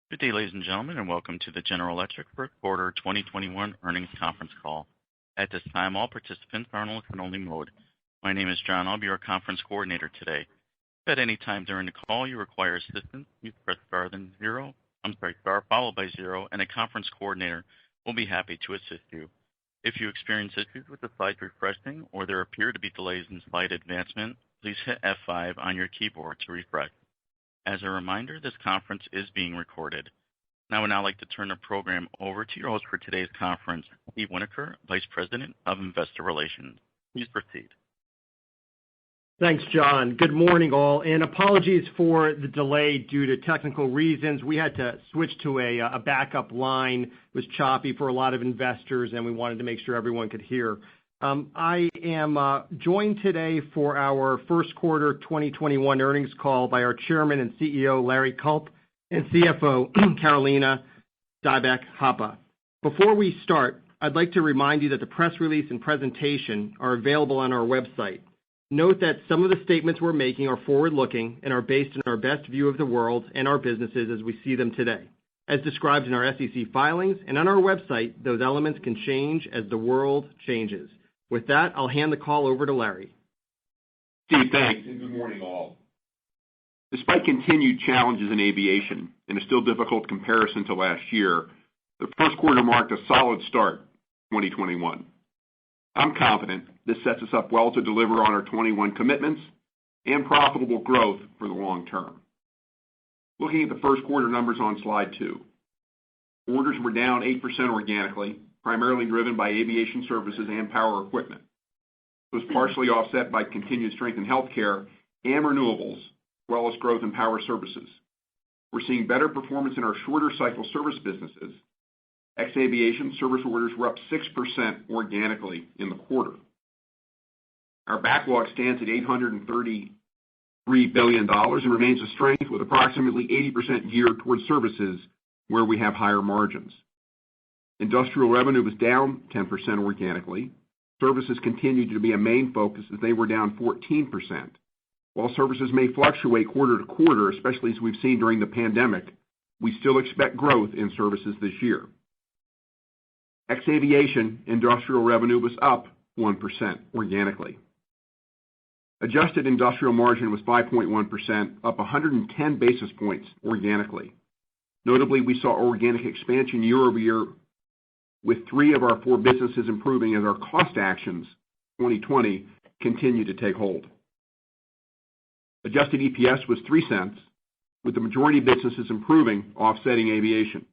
Good day, ladies and gentlemen, and welcome to the General Electric first quarter 2021 earnings conference call. At this time, all participants are in listen-only mode. My name is John. I'll be your conference coordinator today. If at any time during the call you require assistance, please press star followed by zero, and a conference coordinator will be happy to assist you. If you experience issues with the slides refreshing or there appear to be delays in slide advancement, please hit F5 on your keyboard to refresh. As a reminder, this conference is being recorded. Now I would like to turn the program over to your host for today's conference, Steve Wenaker, Vice President of Investor Relations. Please proceed. Thanks, John. Good morning, all, and apologies for the delay due to technical reasons. We had to switch to a backup line. It was choppy for a lot of investors, and we wanted to make sure everyone could hear. I am joined today for our first quarter 2021 earnings call by our Chairman and CEO, Larry Culp, and CFO, Carolina Dybeck Happe. Before we start, I'd like to remind you that the press release and presentation are available on our website. Note that some of the statements we're making are forward-looking and are based on our best view of the world and our businesses as we see them today. As described in our SEC filings and on our website, those elements can change as the world changes. With that, I'll hand the call over to Larry. Steve, thanks, and good morning, all. Despite continued challenges in aviation and a still difficult comparison to last year, the first quarter marked a solid start, 2021. I'm confident this sets us up well to deliver on our 21 commitments and profitable growth for the long term. Looking at the first quarter numbers on slide 2, orders were down 8% organically, primarily driven by aviation services and power equipment. It was partially offset by continued strength in healthcare and renewables, as well as growth in power services. We're seeing better performance in our shorter cycle service businesses. Ex-aviation service orders were up 6% organically in the quarter. Our backlog stands at $833 billion and remains a strength with approximately 80% geared towards services where we have higher margins. Industrial revenue was down 10% organically. Services continued to be a main focus as they were down 14%. While services may fluctuate quarter to quarter, especially as we've seen during the pandemic, we still expect growth in services this year. Ex-aviation industrial revenue was up 1% organically. Adjusted industrial margin was 5.1%, up 110 basis points organically. Notably, we saw organic expansion year over year, with 3 of our 4 businesses improving as our cost actions 2020 continue to take hold. Adjusted EPS was 3 cents, with the majority of businesses improving, offsetting aviation.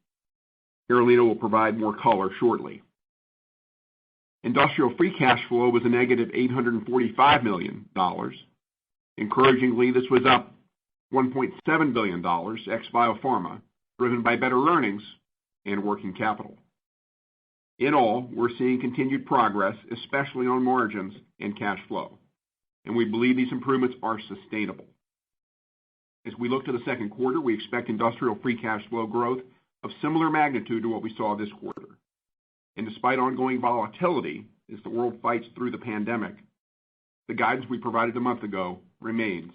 Carolina will provide more color shortly. Industrial free cash flow was a negative $845 million. Encouragingly, this was up $1.7 billion ex-biopharma, driven by better earnings and working capital. In all, we're seeing continued progress, especially on margins and cash flow, and we believe these improvements are sustainable. As we look to the second quarter, we expect industrial free cash flow growth of similar magnitude to what we saw this quarter. And despite ongoing volatility as the world fights through the pandemic, the guidance we provided a month ago remains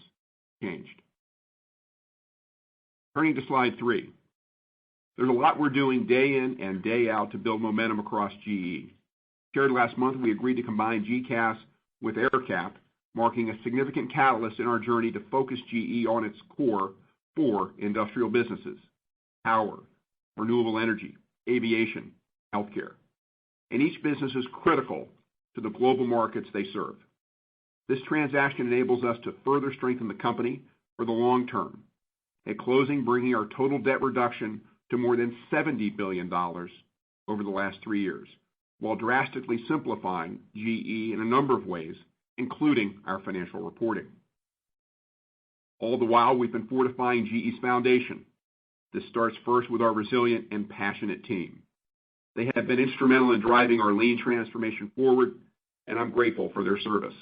changed. Turning to slide 3. There's a lot we're doing day in and day out to build momentum across GE. Shared last month, we agreed to combine GECAS with AerCap, marking a significant catalyst in our journey to focus GE on its core 4 industrial businesses: power, renewable energy, aviation, healthcare. And each business is critical to the global markets they serve. This transaction enables us to further strengthen the company for the long term, at closing bringing our total debt reduction to more than $70 billion over the last 3 years, while drastically simplifying GE in a number of ways, including our financial reporting. All the while, we've been fortifying GE's foundation. This starts first with our resilient and passionate team. They have been instrumental in driving our lean transformation forward, and I'm grateful for their service.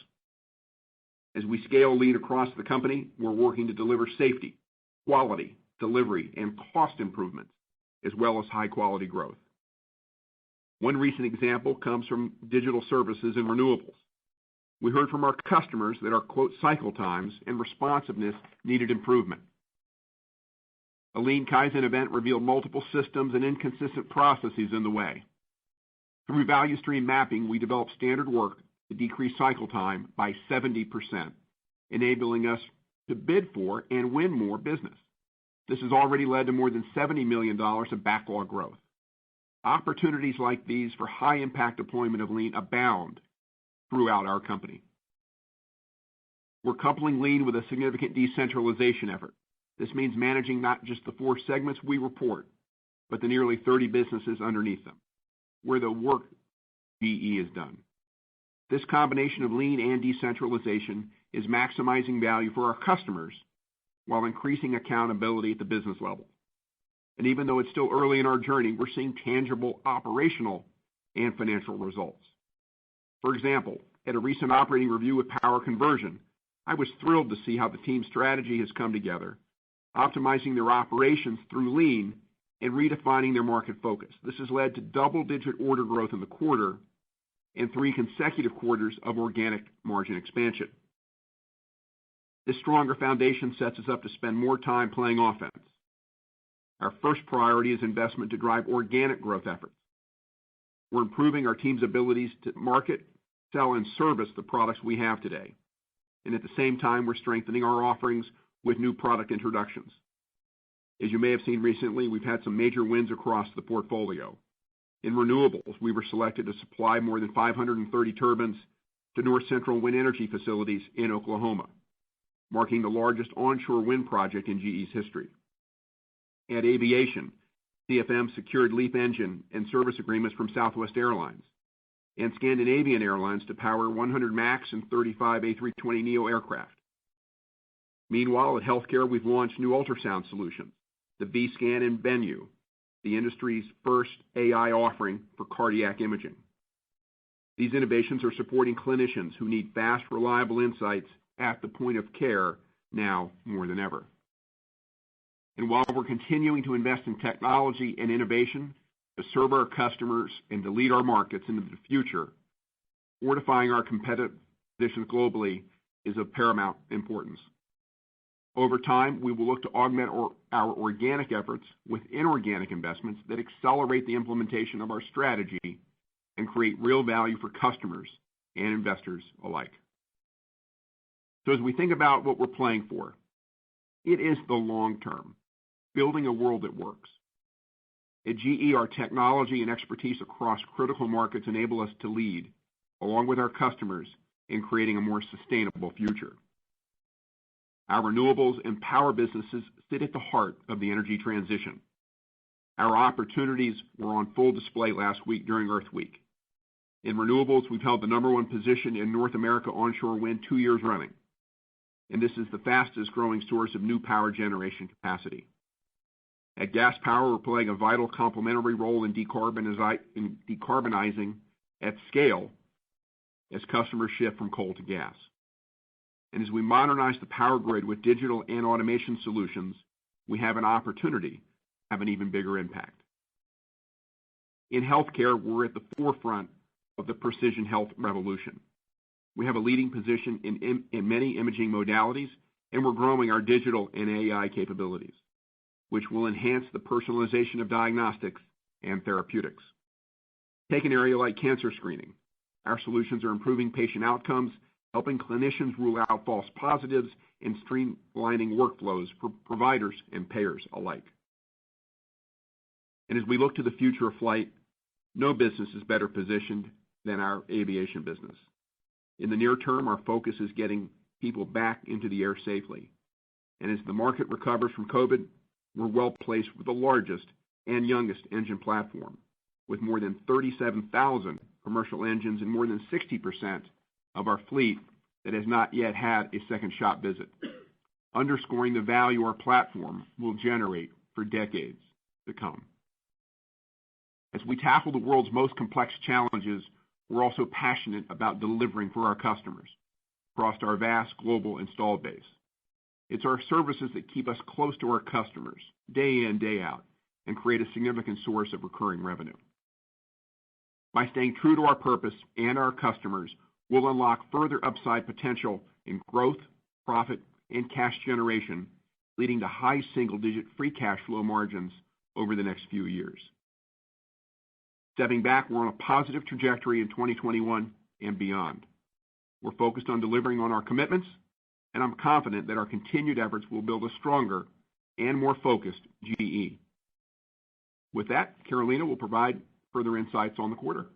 As we scale lean across the company, we're working to deliver safety, quality, delivery, and cost improvements, as well as high-quality growth. One recent example comes from digital services and renewables. We heard from our customers that our quote cycle times and responsiveness needed improvement. A Lean Kaizen event revealed multiple systems and inconsistent processes in the way. Through value stream mapping, we developed standard work to decrease cycle time by 70%, enabling us to bid for and win more business. This has already led to more than $70 million of backlog growth. Opportunities like these for high-impact deployment of Lean abound throughout our company. We're coupling Lean with a significant decentralization effort. This means managing not just the 4 segments we report, but the nearly 30 businesses underneath them, where the work GE is done. This combination of Lean and decentralization is maximizing value for our customers while increasing accountability at the business level. And even though it's still early in our journey, we're seeing tangible operational and financial results. For example, at a recent operating review with Power Conversion, I was thrilled to see how the team's strategy has come together, optimizing their operations through Lean and redefining their market focus. This has led to double-digit order growth in the quarter and 3 consecutive quarters of organic margin expansion. This stronger foundation sets us up to spend more time playing offense. Our first priority is investment to drive organic growth efforts. We're improving our team's abilities to market, sell, and service the products we have today. And at the same time, we're strengthening our offerings with new product introductions. As you may have seen recently, we've had some major wins across the portfolio. In renewables, we were selected to supply more than 530 turbines to North Central Wind Energy facilities in Oklahoma, marking the largest onshore wind project in GE's history. At Aviation, CFM secured LEAP engine and service agreements from Southwest Airlines and Scandinavian Airlines to power 100 MAX and 35 A320neo aircraft. Meanwhile, at healthcare, we've launched new ultrasound solutions, the vScan and Venue, the industry's first AI offering for cardiac imaging. These innovations are supporting clinicians who need fast, reliable insights at the point of care now more than ever. And while we're continuing to invest in technology and innovation to serve our customers and to lead our markets into the future, fortifying our competitive positions globally is of paramount importance. Over time, we will look to augment our organic efforts with inorganic investments that accelerate the implementation of our strategy and create real value for customers and investors alike. So as we think about what we're playing for, it is the long term, building a world that works. At GE, our technology and expertise across critical markets enable us to lead, along with our customers, in creating a more sustainable future. Our renewables and power businesses sit at the heart of the energy transition. Our opportunities were on full display last week during Earth Week. In renewables, we've held the #1 position in North America onshore wind 2 years running, and this is the fastest growing source of new power generation capacity. At gas power, we're playing a vital complementary role in decarbonizing at scale as customers shift from coal to gas. And as we modernize the power grid with digital and automation solutions, we have an opportunity to have an even bigger impact. In healthcare, we're at the forefront of the precision health revolution. We have a leading position in many imaging modalities, and we're growing our digital and AI capabilities, which will enhance the personalization of diagnostics and therapeutics. Take an area like cancer screening. Our solutions are improving patient outcomes, helping clinicians rule out false positives, and streamlining workflows for providers and payers alike. And as we look to the future of flight, no business is better positioned than our aviation business. In the near term, our focus is getting people back into the air safely. And as the market recovers from COVID, we're well placed with the largest and youngest engine platform, with more than 37,000 commercial engines and more than 60% of our fleet that has not yet had a second shop visit, underscoring the value our platform will generate for decades to come. As we tackle the world's most complex challenges, we're also passionate about delivering for our customers across our vast global installed base. It's our services that keep us close to our customers day in, day out, and create a significant source of recurring revenue. By staying true to our purpose and our customers, we'll unlock further upside potential in growth, profit, and cash generation leading to high single-digit free cash flow margins over the next few years. Stepping back, we're on a positive trajectory in 2021 and beyond. We're focused on delivering on our commitments, and I'm confident that our continued efforts will build a stronger and more focused GE. With that, Carolina will provide further insights on the quarter.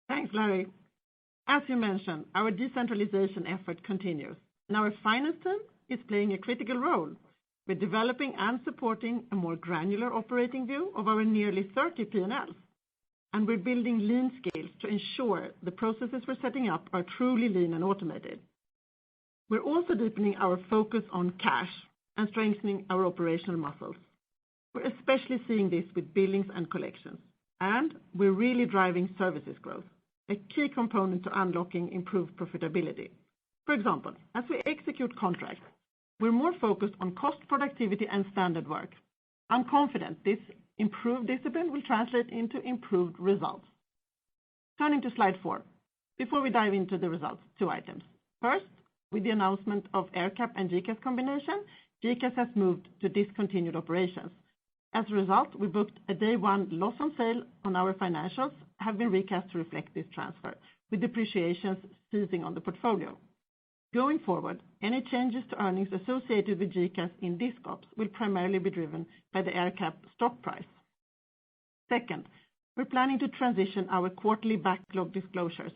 Thanks, Larry. As you mentioned, our decentralization effort continues, and our finance team is playing a critical role with developing and supporting a more granular operating view of our nearly 30 P&Ls. And we're building lean skills to ensure the processes we're setting up are truly lean and automated. We're also deepening our focus on cash and strengthening our operational muscles. We're especially seeing this with billings and collections, and we're really driving services growth, a key component to unlocking improved profitability. For example, as we execute contracts, we're more focused on cost, productivity, and standard work. I'm confident this improved discipline will translate into improved results. Turning to slide 4. Before we dive into the results, 2 items. First, with the announcement of AerCap and GECAS combination, GECAS has moved to discontinued operations. As a result, we booked a day 1 loss on sale on our financials, have been recast to reflect this transfer, with depreciations ceasing on the portfolio. Going forward, any changes to earnings associated with GECAS in disc ops will primarily be driven by the AerCap stock price. Second, we're planning to transition our quarterly backlog disclosures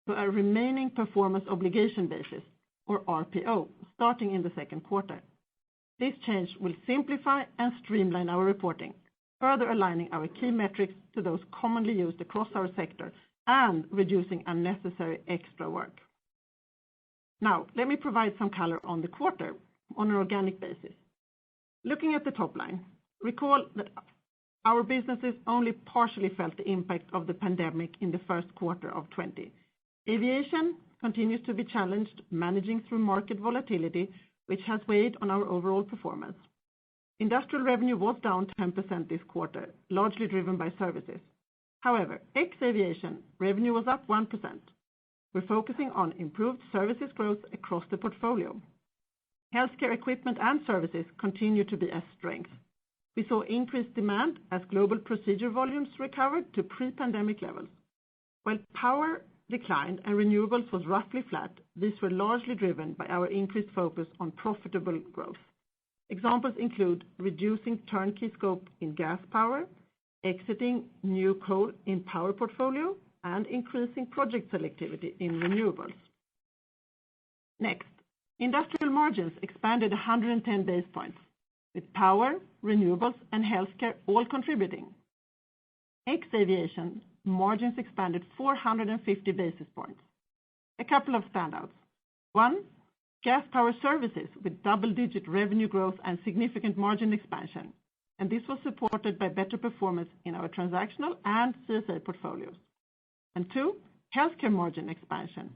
to a remaining performance obligation basis, or RPO, starting in the second quarter. This change will simplify and streamline our reporting, further aligning our key metrics to those commonly used across our sector and reducing unnecessary extra work. Now, let me provide some color on the quarter on an organic basis. Looking at the top line, recall that our businesses only partially felt the impact of the pandemic in the first quarter of 2020. Aviation continues to be challenged, managing through market volatility, which has weighed on our overall performance. Industrial revenue was down 10% this quarter, largely driven by services. However, ex-aviation revenue was up 1%. We're focusing on improved services growth across the portfolio. Healthcare equipment and services continue to be a strength. We saw increased demand as global procedure volumes recovered to pre-pandemic levels. While power declined and renewables was roughly flat, these were largely driven by our increased focus on profitable growth. Examples include reducing turnkey scope in gas power, exiting new coal in power portfolio, and increasing project selectivity in renewables. Next, industrial margins expanded 110 basis points, with power, renewables, and healthcare all contributing. Ex-aviation margins expanded 450 basis points. A couple of standouts. 1, gas power services with double-digit revenue growth and significant margin expansion, and this was supported by better performance in our transactional and CSA portfolios. And 2, healthcare margin expansion.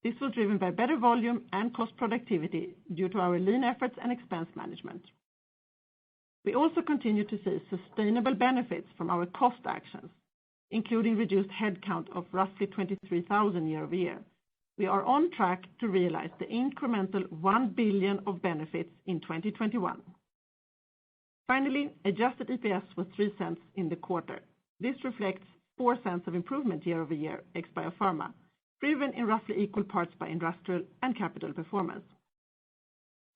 This was driven by better volume and cost productivity due to our lean efforts and expense management. We also continue to see sustainable benefits from our cost actions, including reduced headcount of roughly 23,000 year-over-year. We are on track to realize the incremental $1 billion of benefits in 2021. Finally, adjusted EPS was 3 cents in the quarter. This reflects 4 cents of improvement year-over-year ex Biopharma, driven in roughly equal parts by industrial and capital performance.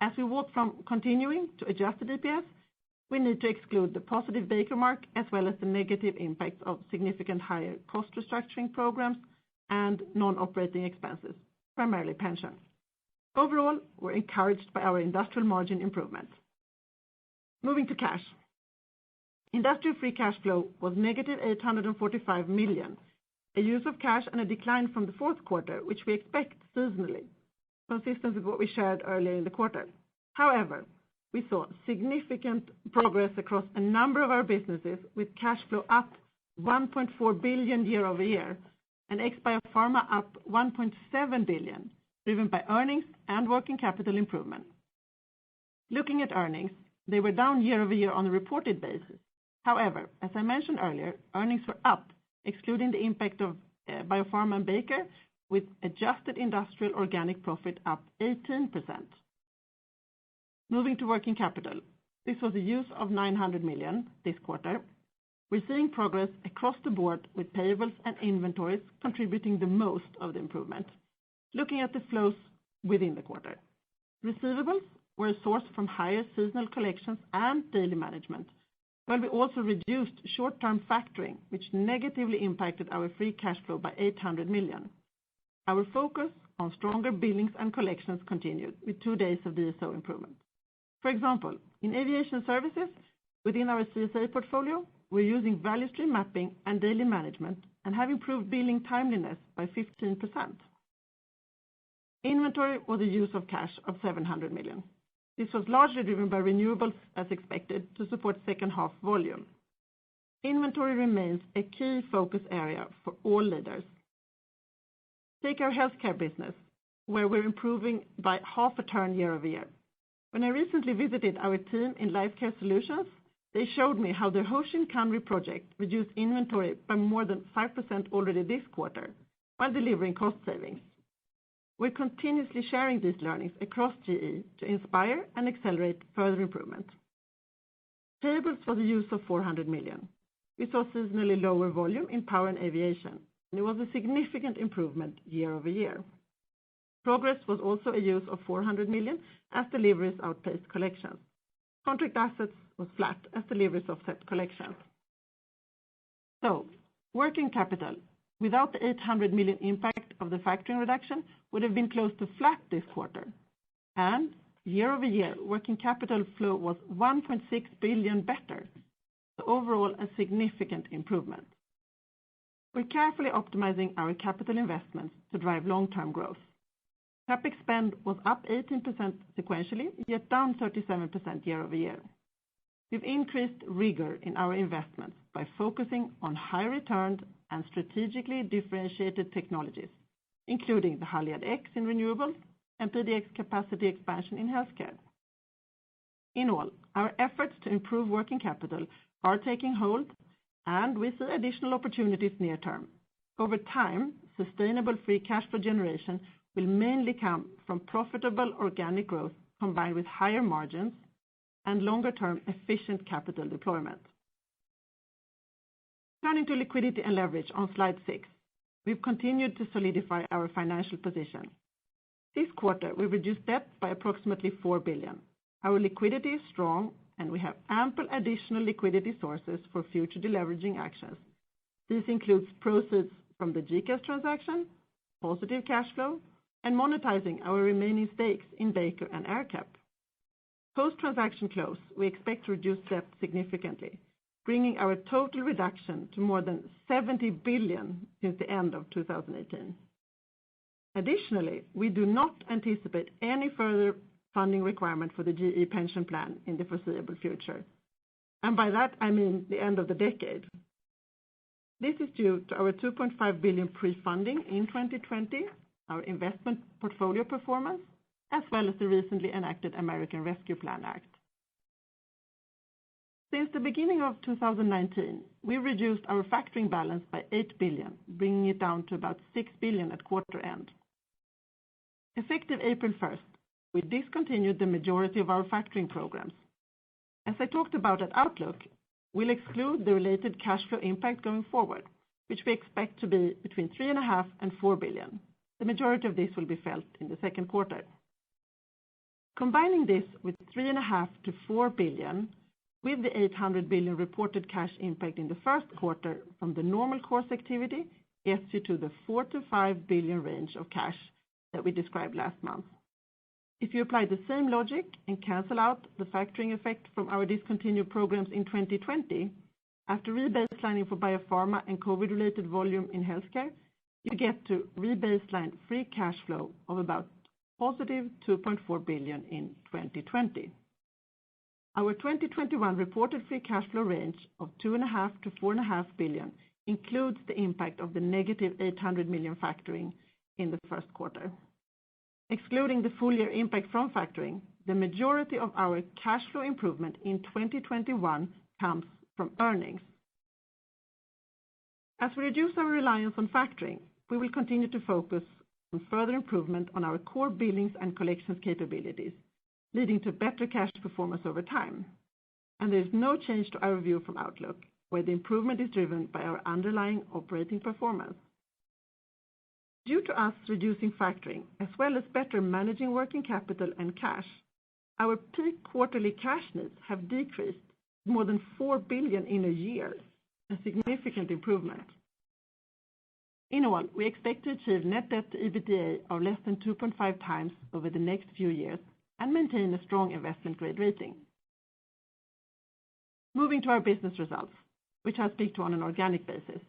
As we walk from continuing to adjusted EPS, we need to exclude the positive Baker mark as well as the negative impact of significant higher cost restructuring programs and non-operating expenses, primarily pension. Overall, we're encouraged by our industrial margin improvement. Moving to cash. Industrial free cash flow was negative $845 million, a use of cash and a decline from the fourth quarter, which we expect seasonally, consistent with what we shared earlier in the quarter. However, we saw significant progress across a number of our businesses, with cash flow up $1.4 billion year-over-year and ex Biopharma up $1.7 billion, driven by earnings and working capital improvement. Looking at earnings, they were down year-over-year on a reported basis. However, as I mentioned earlier, earnings were up, excluding the impact of Biopharma and Baker, with adjusted industrial organic profit up 18%. Moving to working capital. This was a use of 900 million this quarter. We're seeing progress across the board with payables and inventories contributing the most of the improvement. Looking at the flows within the quarter. Receivables were a source from higher seasonal collections and daily management, while we also reduced short-term factoring, which negatively impacted our free cash flow by 800 million. Our focus on stronger billings and collections continued with 2 days of DSO improvement. For example, in aviation services within our CSA portfolio, we're using value stream mapping and daily management and have improved billing timeliness by 15%. Inventory was a use of cash of 700 million. This was largely driven by renewables as expected to support second half volume. Inventory remains a key focus area for all leaders. Take our healthcare business, where we're improving by half a turn year-over-year. When I recently visited our team in Life Care Solutions, they showed me how their Hoshin Kanri project reduced inventory by more than 5% already this quarter, while delivering cost savings. We're continuously sharing these learnings across GE to inspire and accelerate further improvement. Payables was a use of 400 million. We saw seasonally lower volume in power and aviation, and it was a significant improvement year-over-year. Progress was also a use of 400 million as deliveries outpaced collections. Contract assets was flat as deliveries offset collections. So, working capital, without the 800 million impact of the factoring reduction, would have been close to flat this quarter. And year-over-year, working capital flow was 1.6 billion better. So overall, a significant improvement. We're carefully optimizing our capital investments to drive long-term growth. CapEx spend was up 18% sequentially, yet down 37% year-over-year. We've increased rigor in our investments by focusing on high returned and strategically differentiated technologies, including the Haliade X in renewables and PDX capacity expansion in healthcare. In all, our efforts to improve working capital are taking hold, and we see additional opportunities near term. Over time, sustainable free cash flow generation will mainly come from profitable organic growth combined with higher margins and longer-term efficient capital deployment. Turning to liquidity and leverage on slide 6, we've continued to solidify our financial position. This quarter, we reduced debt by approximately 4 billion. Our liquidity is strong, and we have ample additional liquidity sources for future deleveraging actions. This includes proceeds from the GCAS transaction, positive cash flow, and monetizing our remaining stakes in Baker and AerCap. Post-transaction close, we expect to reduce debt significantly, bringing our total reduction to more than 70 billion since the end of 2018. Additionally, we do not anticipate any further funding requirement for the GE pension plan in the foreseeable future. And by that, I mean the end of the decade. This is due to our 2.5 billion pre-funding in 2020, our investment portfolio performance, as well as the recently enacted American Rescue Plan Act. Since the beginning of 2019, we reduced our factoring balance by 8 billion, bringing it down to about 6 billion at quarter end. Effective April 1st, we discontinued the majority of our factoring programs. As I talked about at Outlook, we'll exclude the related cash flow impact going forward, which we expect to be between 3.5 and 4 billion. The majority of this will be felt in the second quarter. Combining this with 3.5 to 4 billion, with the 800 billion reported cash impact in the first quarter from the normal course activity, gets you to the 4 to 5 billion range of cash that we described last month. If you apply the same logic and cancel out the factoring effect from our discontinued programs in 2020, after rebaselining for biopharma and COVID-related volume in healthcare, you get to rebaseline free cash flow of about positive 2.4 billion in 2020. Our 2021 reported free cash flow range of 2.5 to 4.5 billion includes the impact of the negative 800 million factoring in the first quarter. Excluding the full year impact from factoring, the majority of our cash flow improvement in 2021 comes from earnings. As we reduce our reliance on factoring, we will continue to focus on further improvement on our core billings and collections capabilities, leading to better cash performance over time. And there is no change to our view from Outlook, where the improvement is driven by our underlying operating performance. Due to us reducing factoring, as well as better managing working capital and cash, our peak quarterly cash needs have decreased more than 4 billion in a year, a significant improvement. In all, we expect to achieve net debt to EBITDA of less than 2.5 times over the next few years and maintain a strong investment grade rating. Moving to our business results, which I'll speak to on an organic basis.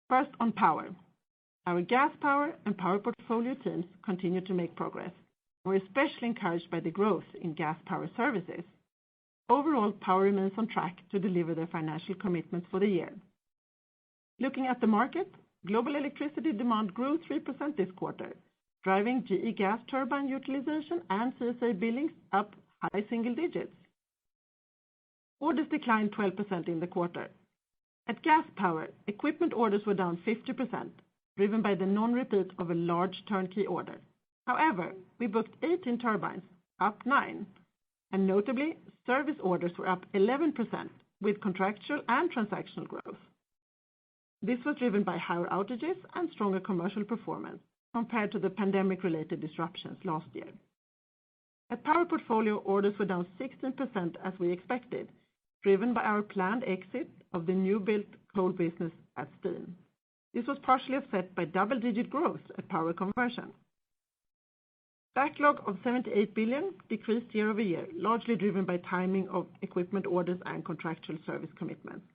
First, on power. Our gas power and power portfolio teams continue to make progress. We're especially encouraged by the growth in gas power services. Overall, power remains on track to deliver their financial commitments for the year. Looking at the market, global electricity demand grew 3% this quarter, driving GE gas turbine utilization and CSA billings up high single digits. Orders declined 12% in the quarter. At gas power, equipment orders were down 50%, driven by the non-repeat of a large turnkey order. However, we booked 18 turbines, up 9, and notably, service orders were up 11% with contractual and transactional growth. This was driven by higher outages and stronger commercial performance compared to the pandemic-related disruptions last year. At power portfolio, orders were down 16% as we expected, driven by our planned exit of the new-built coal business at Steam. This was partially offset by double-digit growth at power conversion. Backlog of 78 billion decreased year-over-year, largely driven by timing of equipment orders and contractual service commitments.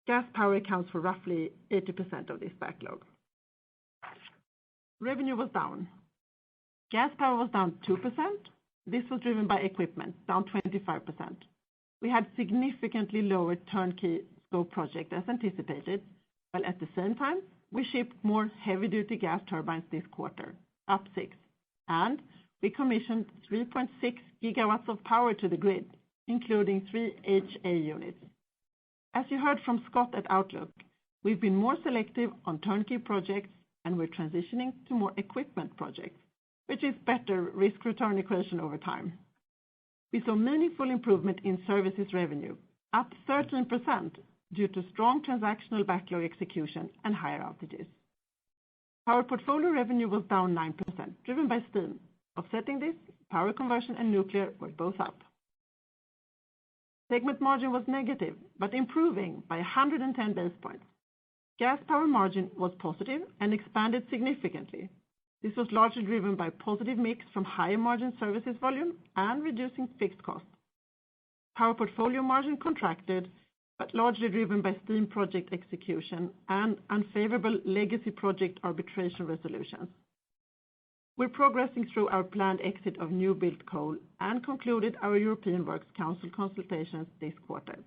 Gas power accounts for roughly 80% of this backlog. Revenue was down. Gas power was down 2%. This was driven by equipment, down 25%. We had significantly lower turnkey scope project as anticipated, while at the same time, we shipped more heavy-duty gas turbines this quarter, up 6, and we commissioned 3.6 gigawatts of power to the grid, including 3 HA units. As you heard from Scott at Outlook, we've been more selective on turnkey projects and we're transitioning to more equipment projects, which is better risk-return equation over time. We saw meaningful improvement in services revenue, up 13% due to strong transactional backlog execution and higher outages. Power portfolio revenue was down 9%, driven by Steam. Offsetting this, power conversion and nuclear were both up. Segment margin was negative, but improving by 110 basis points. Gas power margin was positive and expanded significantly. This was largely driven by positive mix from higher margin services volume and reducing fixed costs. Power portfolio margin contracted, but largely driven by Steam project execution and unfavorable legacy project arbitration resolutions. We're progressing through our planned exit of new-built coal and concluded our European Works Council consultations this quarter.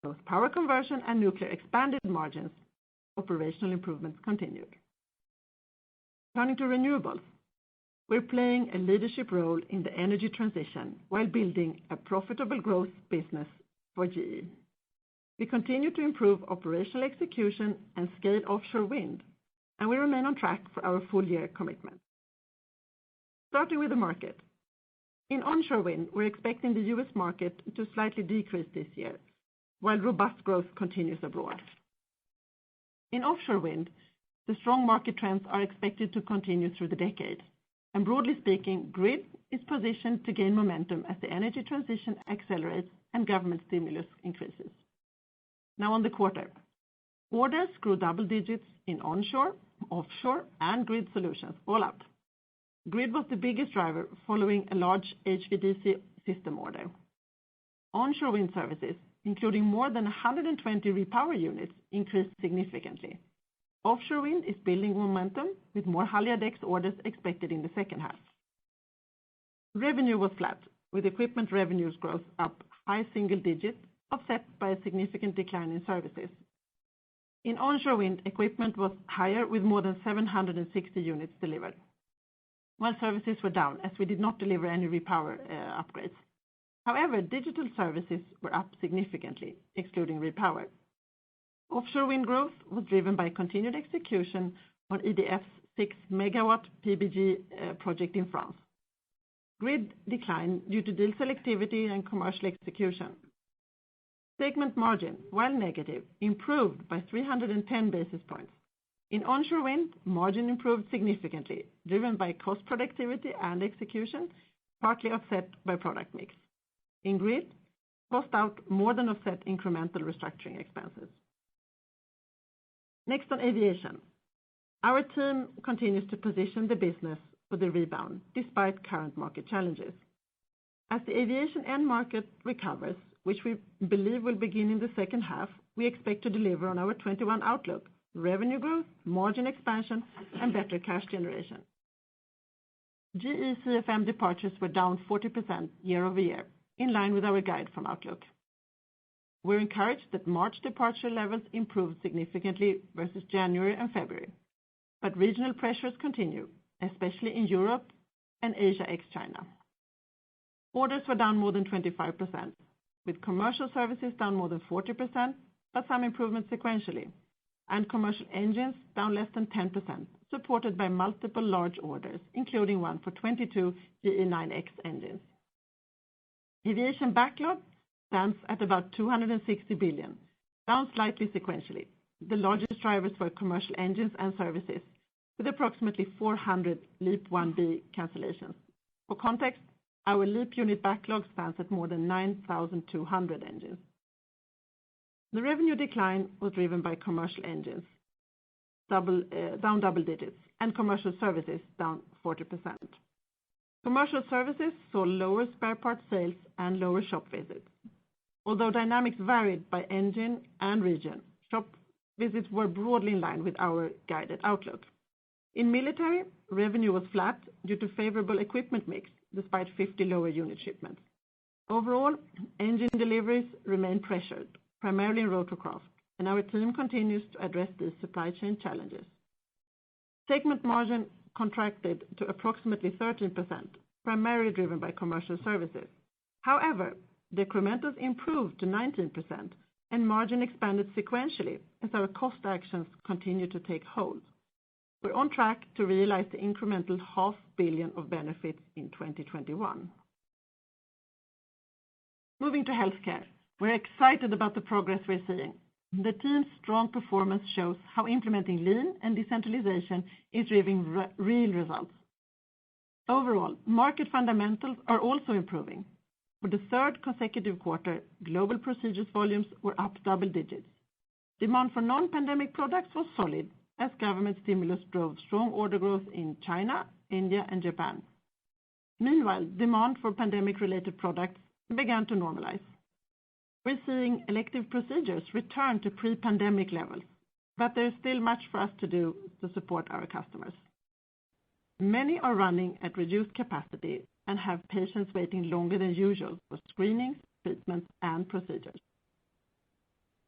Both power conversion and nuclear expanded margins. Operational improvements continued. Turning to renewables, we're playing a leadership role in the energy transition while building a profitable growth business for GE. We continue to improve operational execution and scale offshore wind, and we remain on track for our full-year commitment. Starting with the market. In onshore wind, we're expecting the U.S. market to slightly decrease this year, while robust growth continues abroad. In offshore wind, the strong market trends are expected to continue through the decade, and broadly speaking, grid is positioned to gain momentum as the energy transition accelerates and government stimulus increases. Now on the quarter. Orders grew double digits in onshore, offshore, and grid solutions, all up. Grid was the biggest driver following a large HVDC system order. Onshore wind services, including more than 120 repower units, increased significantly. Offshore wind is building momentum with more Haliade-X orders expected in the second half. Revenue was flat, with equipment revenues growth up high single digits, offset by a significant decline in services. In onshore wind, equipment was higher with more than 760 units delivered, while services were down as we did not deliver any repower upgrades. However, digital services were up significantly, excluding repower. Offshore wind growth was driven by continued execution on EDF's 6-megawatt PBG project in France. Grid declined due to deal selectivity and commercial execution. Segment margin, while negative, improved by 310 basis points. In onshore wind, margin improved significantly, driven by cost productivity and execution, partly offset by product mix. In grid, cost out more than offset incremental restructuring expenses. Next on aviation. Our team continues to position the business for the rebound despite current market challenges. As the aviation end market recovers, which we believe will begin in the second half, we expect to deliver on our 21 outlook, revenue growth, margin expansion, and better cash generation. GE CFM departures were down 40% year-over-year, in line with our guide from Outlook. We're encouraged that March departure levels improved significantly versus January and February, but regional pressures continue, especially in Europe and Asia ex-China. Orders were down more than 25%, with commercial services down more than 40%, but some improvement sequentially, and commercial engines down less than 10%, supported by multiple large orders, including one for 22 GE9X engines. Aviation backlog stands at about $260 billion, down slightly sequentially. The largest drivers were commercial engines and services, with approximately 400 LEAP-1B cancellations. For context, our LEAP unit backlog stands at more than 9,200 engines. The revenue decline was driven by commercial engines, down double digits, and commercial services down 40%. Commercial services saw lower spare parts sales and lower shop visits. Although dynamics varied by engine and region, shop visits were broadly in line with our guided outlook. In military, revenue was flat due to favorable equipment mix, despite 50 lower unit shipments. Overall, engine deliveries remain pressured, primarily in rotorcraft, and our team continues to address these supply chain challenges. Segment margin contracted to approximately 13%, primarily driven by commercial services. However, decrementals improved to 19%, and margin expanded sequentially as our cost actions continue to take hold. We're on track to realize the incremental $500 million of benefits in 2021. Moving to healthcare, we're excited about the progress we're seeing. The team's strong performance shows how implementing lean and decentralization is driving real results. Overall, market fundamentals are also improving. For the third consecutive quarter, global procedures volumes were up double digits. Demand for non-pandemic products was solid, as government stimulus drove strong order growth in China, India, and Japan. Meanwhile, demand for pandemic-related products began to normalize. We're seeing elective procedures return to pre-pandemic levels, but there's still much for us to do to support our customers. Many are running at reduced capacity and have patients waiting longer than usual for screenings, treatments, and procedures.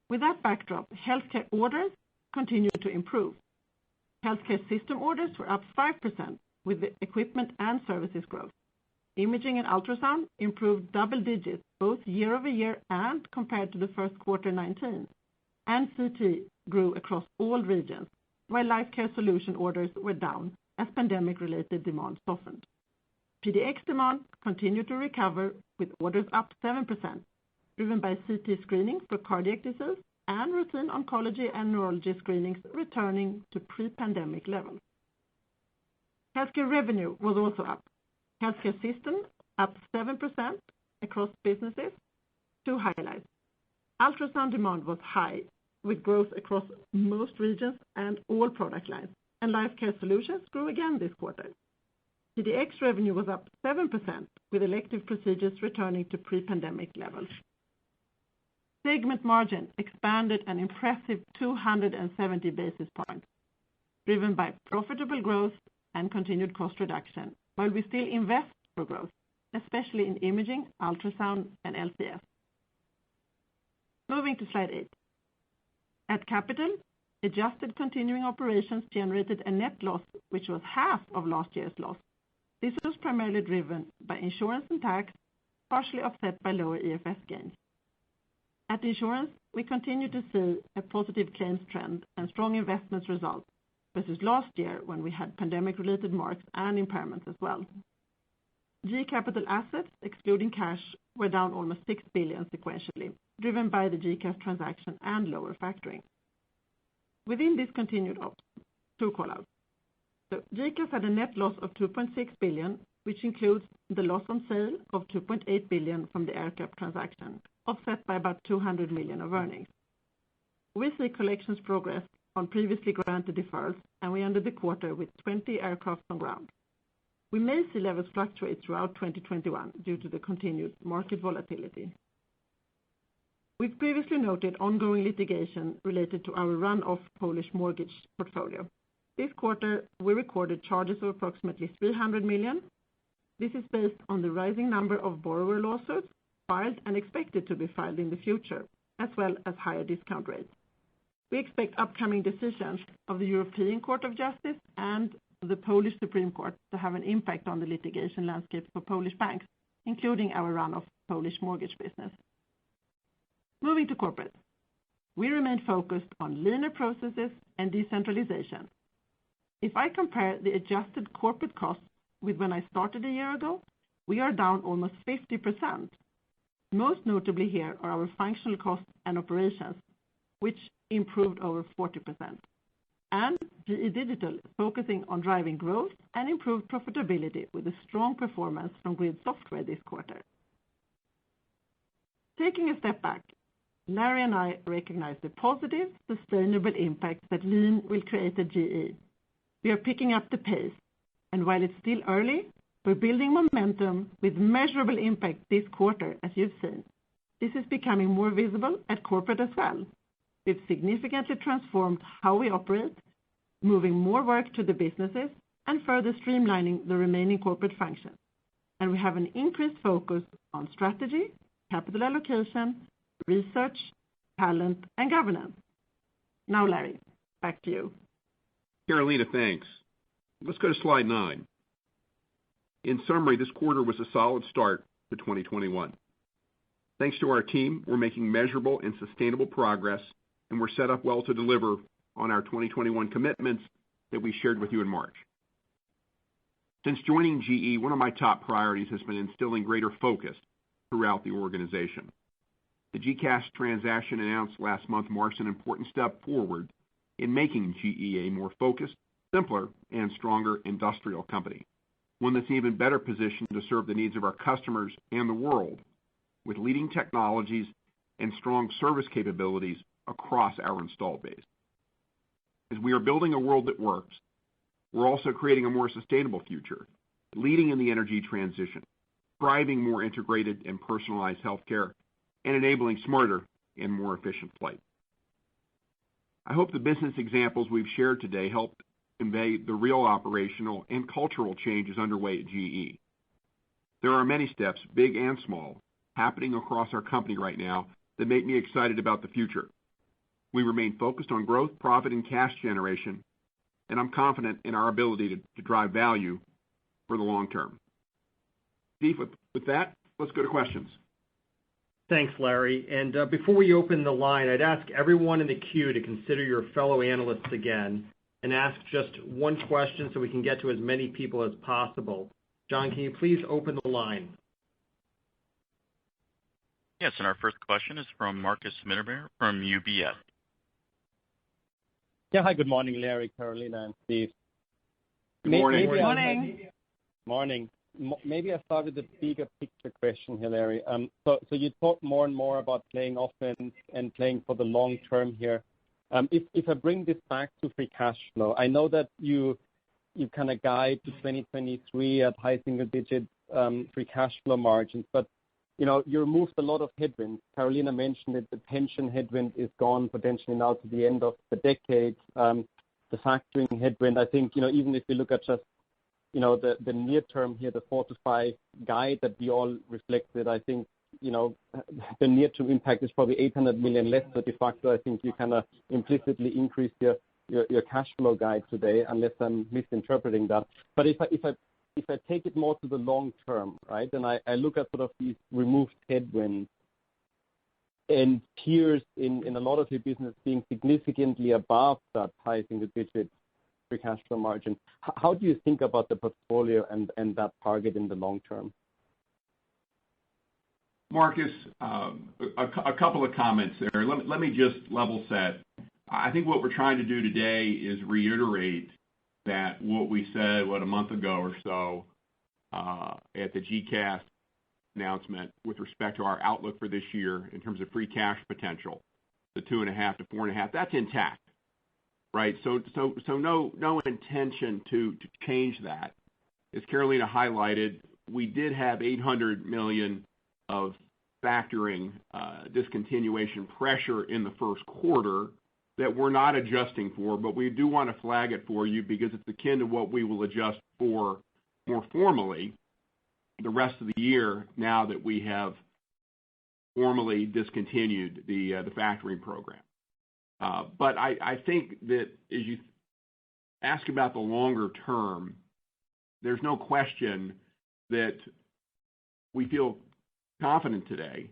With that backdrop, healthcare orders continue to improve. Healthcare system orders were up 5% with the equipment and services growth. Imaging and ultrasound improved double digits both year-over-year and compared to the first quarter 2019, and CT grew across all regions, while life care solution orders were down as pandemic-related demand softened. PDX demand continued to recover with orders up 7%, driven by CT screening for cardiac disease and routine oncology and neurology screenings returning to pre-pandemic levels. Healthcare revenue was also up. Healthcare systems up 7% across businesses. Two highlights. Ultrasound demand was high, with growth across most regions and all product lines, and life care solutions grew again this quarter. PDX revenue was up 7%, with elective procedures returning to pre-pandemic levels. Segment margin expanded an impressive 270 basis points, driven by profitable growth and continued cost reduction, while we still invest for growth, especially in imaging, ultrasound, and LCS. Moving to slide 8. At Capital, adjusted continuing operations generated a net loss, which was half of last year's loss. This was primarily driven by insurance and tax, partially offset by lower EFS gains. At insurance, we continue to see a positive claims trend and strong investments results versus last year when we had pandemic-related marks and impairments as well. GE Capital assets, excluding cash, were down almost $6 billion sequentially, driven by the GCAS transaction and lower factoring. Within discontinued ops, two callouts. So GCAS had a net loss of $2.6 billion, which includes the loss on sale of $2.8 billion from the AerCap transaction, offset by about $200 million of earnings. We see collections progress on previously granted deferrals, and we ended the quarter with 20 aircraft on ground. We may see levels fluctuate throughout 2021 due to the continued market volatility. We've previously noted ongoing litigation related to our run-off Polish mortgage portfolio. This quarter, we recorded charges of approximately $300 million. This is based on the rising number of borrower lawsuits filed and expected to be filed in the future, as well as higher discount rates. We expect upcoming decisions of the European Court of Justice and the Polish Supreme Court to have an impact on the litigation landscape for Polish banks, including our run-off Polish mortgage business. Moving to corporate. We remain focused on leaner processes and decentralization. If I compare the adjusted corporate costs with when I started a year ago, we are down almost 50%. Most notably here are our functional costs and operations, which improved over 40%. And GE Digital is focusing on driving growth and improved profitability with a strong performance from Grid Software this quarter. Taking a step back, Larry and I recognize the positive, sustainable impact that lean will create at GE. We are picking up the pace, and while it's still early, we're building momentum with measurable impact this quarter, as you've seen. This is becoming more visible at corporate as well. We've significantly transformed how we operate, moving more work to the businesses and further streamlining the remaining corporate functions. And we have an increased focus on strategy, capital allocation, research, talent, and governance. Now, Larry, back to you. Carolina, thanks. Let's go to slide 9. In summary, this quarter was a solid start to 2021. Thanks to our team, we're making measurable and sustainable progress, and we're set up well to deliver on our 2021 commitments that we shared with you in March. Since joining GE, one of my top priorities has been instilling greater focus throughout the organization. The GCAS transaction announced last month marks an important step forward in making GE a more focused, simpler, and stronger industrial company, one that's even better positioned to serve the needs of our customers and the world with leading technologies and strong service capabilities across our installed base. As we are building a world that works, we're also creating a more sustainable future, leading in the energy transition, driving more integrated and personalized healthcare, and enabling smarter and more efficient flight. I hope the business examples we've shared today help convey the real operational and cultural changes underway at GE. There are many steps, big and small, happening across our company right now that make me excited about the future. We remain focused on growth, profit, and cash generation, and I'm confident in our ability to drive value for the long term. Steve, with that, let's go to questions. Thanks, Larry. And before we open the line, I'd ask everyone in the queue to consider your fellow analysts again and ask just one question so we can get to as many people as possible. John, can you please open the line? Yes, and our first question is from Marcus Mittermeier from UBS. Yeah, hi, good morning, Larry, Carolina, and Steve. Good morning. Good morning. Morning. Maybe I start with a bigger picture question here, Larry. So you talk more and more about playing offense and playing for the long term here. If I bring this back to free cash flow, I know that you kind of guide to 2023 at high single digit free cash flow margins, but you removed a lot of headwinds. Carolina mentioned that the pension headwind is gone potentially now to the end of the decade. The factoring headwind, I think, even if you look at just the near term here, the 4-5 guide that we all reflected, I think, the near term impact is probably $800 million less. So de facto, I think you kind of implicitly increased your cash flow guide today, unless I'm misinterpreting that. But if I take it more to the long term, right, and I look at sort of these removed headwinds and peers in a lot of your business being significantly above that high single digit free cash flow margin. How do you think about the portfolio and that target in the long term? Marcus, a couple of comments there. Let me just level set. I think what we're trying to do today is reiterate that what we said, a month ago or so at the GCAS announcement with respect to our outlook for this year in terms of free cash potential, the 2.5 to 4.5, that's intact, right? So no intention to change that. As Carolina highlighted, we did have $800 million of factoring discontinuation pressure in the first quarter that we're not adjusting for, but we do want to flag it for you because it's akin to what we will adjust for more formally the rest of the year now that we have formally discontinued the factoring program. But I think that as you ask about the longer term, there's no question that we feel confident today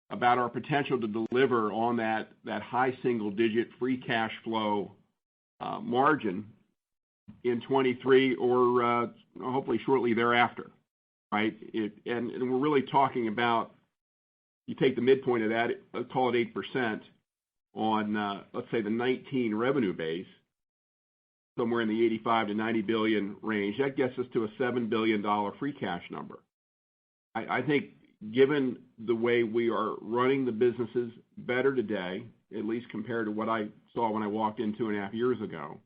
about our potential to deliver on that high single-digit free cash flow margin in 23 or hopefully shortly thereafter, right? And we're really talking about, you take the midpoint of that, call it 8% on, let's say, the 19 revenue base, somewhere in the 85 to 90 billion range. That gets us to a $7 billion free cash number. I think given the way we are running the businesses better today, at least compared to what I saw when I walked in 2.5 years ago,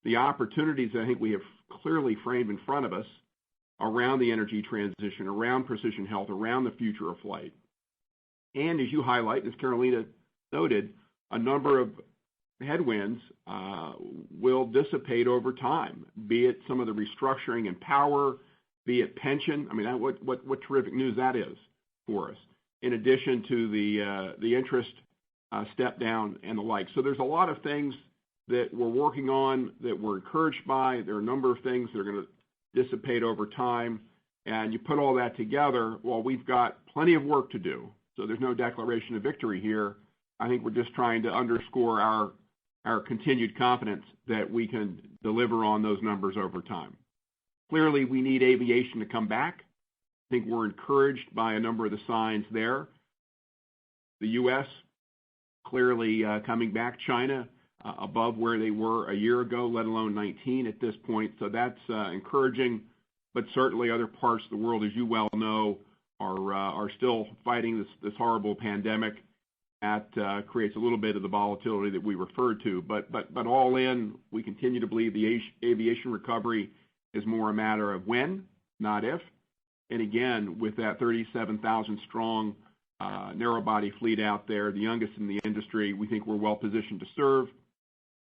the opportunities I think we have clearly framed in front of us around the energy transition, around precision health, around the future of flight. And as you highlight, as Carolina noted, a number of headwinds will dissipate over time, be it some of the restructuring and power, be it pension. I mean, what terrific news that is for us, in addition to the interest step down and the like. So there's a lot of things that we're working on that we're encouraged by. There are a number of things that are going to dissipate over time. And you put all that together, well, we've got plenty of work to do. So there's no declaration of victory here. I think we're just trying to underscore our continued confidence that we can deliver on those numbers over time. Clearly, we need aviation to come back. I think we're encouraged by a number of the signs there. The U.S. clearly coming back. China above where they were a year ago, let alone 19 at this point. So that's encouraging. But certainly other parts of the world, as you well know, are still fighting this horrible pandemic. That creates a little bit of the volatility that we referred to. But all in, we continue to believe the aviation recovery is more a matter of when, not if. And again, with that 37,000 strong narrow-body fleet out there, the youngest in the industry, we think we're well positioned to serve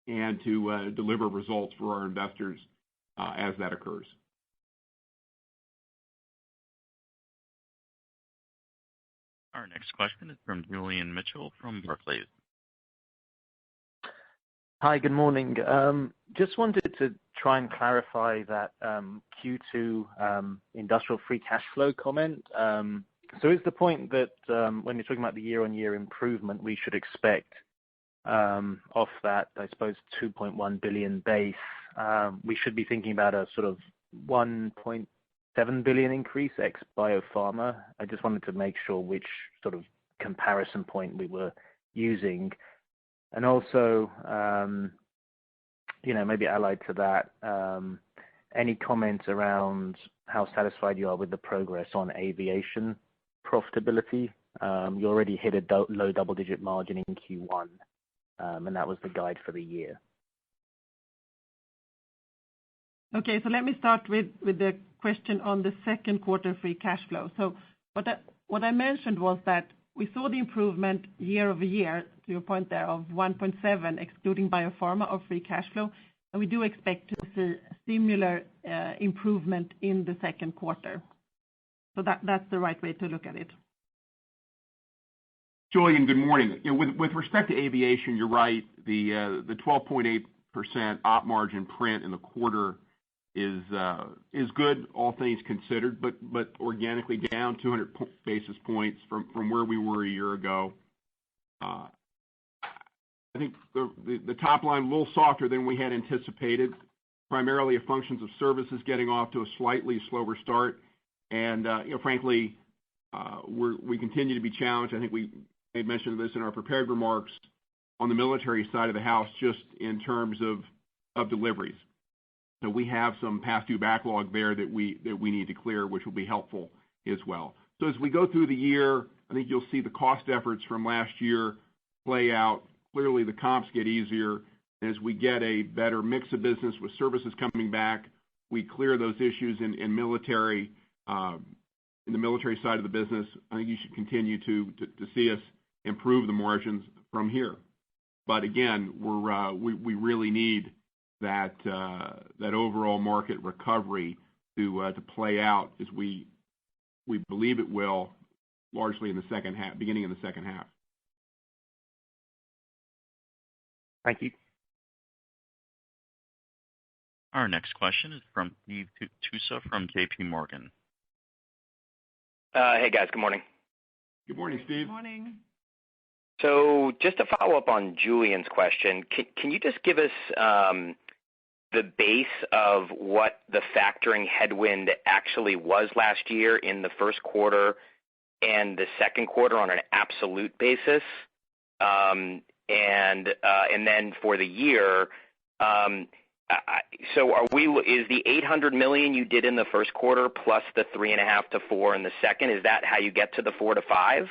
and to deliver results for our investors as that occurs. Our next question is from Julian Mitchell from Barclays. Hi, good morning. Just wanted to try and clarify that Q2 industrial free cash flow comment. So is the point that when you're talking about the year-on-year improvement, we should expect off that, I suppose, 2.1 billion base, we should be thinking about a sort of 1.7 billion increase ex biopharma? I just wanted to make sure which sort of comparison point we were using. And also, maybe allied to that, any comments around how satisfied you are with the progress on aviation profitability? You already hit a low double-digit margin in Q1, and that was the guide for the year. Okay, so let me start with the question on the second quarter free cash flow. So what I mentioned was that we saw the improvement year over year, to your point there, of 1.7, excluding biopharma of free cash flow. And we do expect to see similar improvement in the second quarter. So that's the right way to look at it. Julian, good morning. With respect to aviation, you're right. The 12.8% op margin print in the quarter is good, all things considered, but organically down 200 basis points from where we were a year ago. I think the top line a little softer than we had anticipated, primarily a function of services getting off to a slightly slower start. And, frankly, we continue to be challenged. I think we made mention of this in our prepared remarks on the military side of the house, just in terms of deliveries. So we have some past due backlog there that we need to clear, which will be helpful as well. So as we go through the year, I think you'll see the cost efforts from last year play out. Clearly, the comps get easier. As we get a better mix of business with services coming back, we clear those issues in military, in the military side of the business. I think you should continue to see us improve the margins from here. But again, we really need that overall market recovery to play out as we believe it will, largely in the second half, beginning in the second half. Thank you. Our next question is from Steve Tusa from J.P. Morgan. Hey, guys. Good morning. Good morning, Steve. Good morning. So just to follow up on Julian's question, can you just give us the base of what the factoring headwind actually was last year in the first quarter and the second quarter on an absolute basis? And then for the year, so is the $800 million you did in the first quarter plus the 3.5 to 4 in the second, is that how you get to the 4 to 5?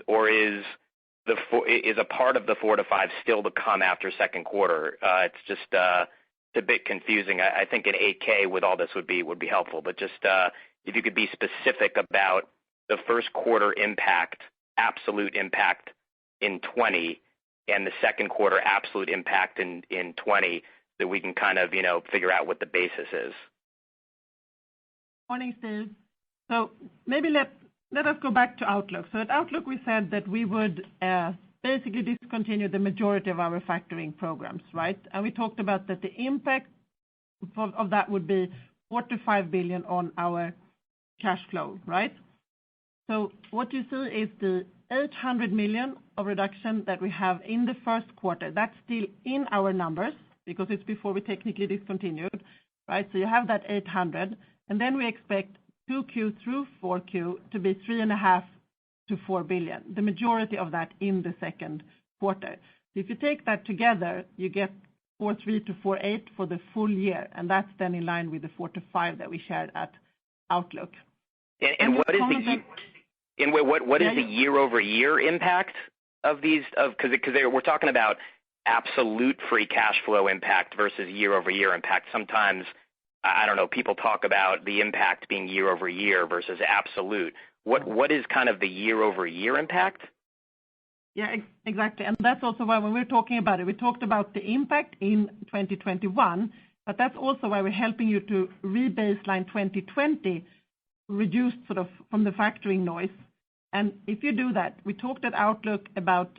Or is a part of the 4 to 5 still to come after second quarter? It's just it's a bit confusing. I think an 8K with all this would be helpful, but just if you could be specific about the first quarter impact, absolute impact in 20, and the second quarter absolute impact in 20, that we can kind of figure out what the basis is. Morning, Steve. So maybe let us go back to Outlook. So at Outlook, we said that we would basically discontinue the majority of our factoring programs, right? And we talked about that the impact of that would be $4 to 5 billion on our cash flow, right? So what you see is the $800 million of reduction that we have in the first quarter. That's still in our numbers because it's before we technically discontinued, right? So you have that 800, and then we expect 2Q through 4Q to be $3.5 to 4 billion, the majority of that in the second quarter. So if you take that together, you get 4.3 to 4.8 for the full year, and that's then in line with the 4 to 5 that we shared at Outlook. And what is the year-over-year impact of these? Because we're talking about absolute free cash flow impact versus year-over-year impact. Sometimes, I don't know, people talk about the impact being year-over-year versus absolute. What is kind of the year-over-year impact? Yeah, exactly. And that's also why when we're talking about it, we talked about the impact in 2021, but that's also why we're helping you to re-baseline 2020, reduced sort of from the factoring noise. And if you do that, we talked at Outlook about